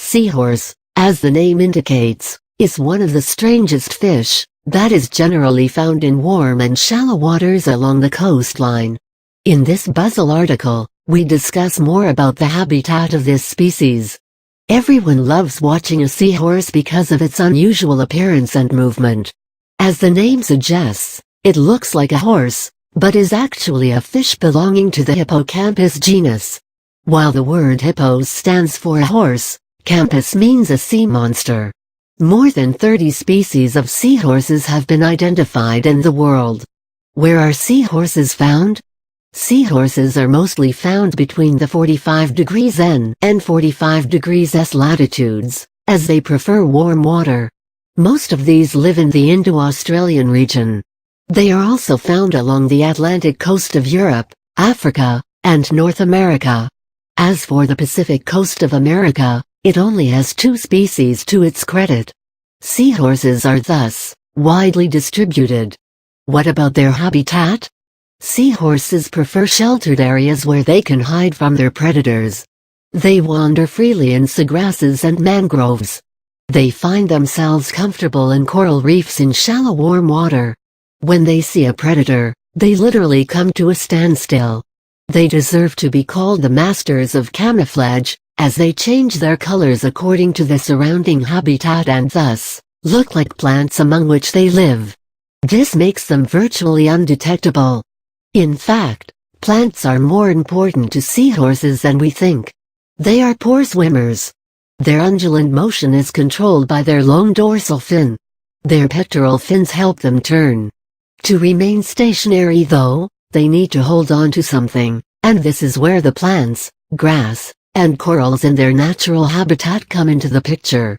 Seahorse, as the name indicates, is one of the strangest fish that is generally found in warm and shallow waters along the coastline. In this Buzzle article, we discuss more about the habitat of this species. Everyone loves watching a seahorse because of its unusual appearance and movement. As the name suggests, it looks like a horse, but is actually a fish belonging to the Hippocampus genus. While the word hippos stands for a horse, campus means a sea monster. More than 30 species of seahorses have been identified in the world. Where are seahorses found? Seahorses are mostly found between the 45 degrees N and 45 degrees S latitudes, as they prefer warm water. Most of these live in the Indo-Australian region. They are also found along the Atlantic coast of Europe, Africa, and North America. As for the Pacific coast of America, it only has 2 species to its credit. Seahorses are thus widely distributed. What about their habitat? Seahorses prefer sheltered areas where they can hide from their predators. They wander freely in seagrasses and mangroves. They find themselves comfortable in coral reefs in shallow warm water. When they see a predator, they literally come to a standstill. They deserve to be called the masters of camouflage, as they change their colors according to the surrounding habitat and thus look like plants among which they live. This makes them virtually undetectable. In fact, plants are more important to seahorses than we think. They are poor swimmers. Their undulant motion is controlled by their long dorsal fin. Their pectoral fins help them turn. To remain stationary though, they need to hold on to something, and this is where the plants, grass, and corals in their natural habitat come into the picture.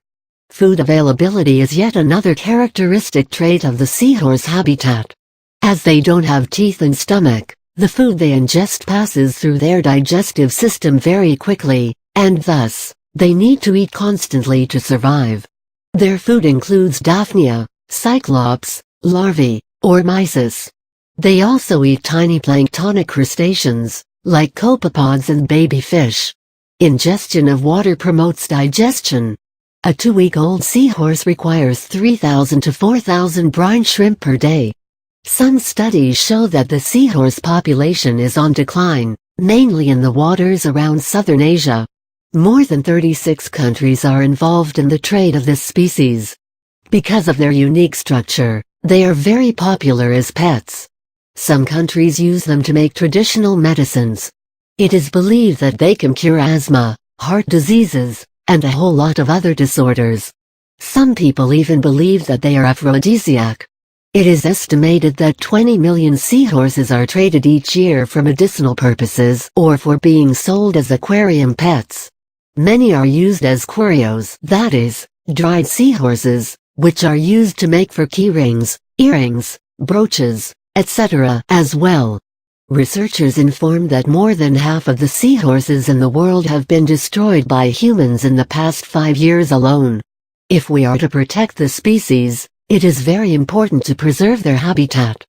Food availability is yet another characteristic trait of the seahorse habitat. As they don't have teeth and stomach, the food they ingest passes through their digestive system very quickly, and thus, they need to eat constantly to survive. Their food includes Daphnia, Cyclops, larvae, or mysis. They also eat tiny planktonic crustaceans, like copepods and baby fish. Ingestion of water promotes digestion. A 2-week-old seahorse requires 3,000 to 4,000 brine shrimp per day. Some studies show that the seahorse population is on decline, mainly in the waters around southern Asia. More than 36 countries are involved in the trade of this species. Because of their unique structure, they are very popular as pets. Some countries use them to make traditional medicines. It is believed that they can cure asthma, heart diseases, and a whole lot of other disorders. Some people even believe that they are aphrodisiac. It is estimated that 20 million seahorses are traded each year for medicinal purposes or for being sold as aquarium pets. Many are used as curios, that is, dried seahorses, which are used to make for key rings, earrings, brooches, etc. as well. Researchers informed that more than half of the seahorses in the world have been destroyed by humans in the past 5 years alone. If we are to protect the species, it is very important to preserve their habitat.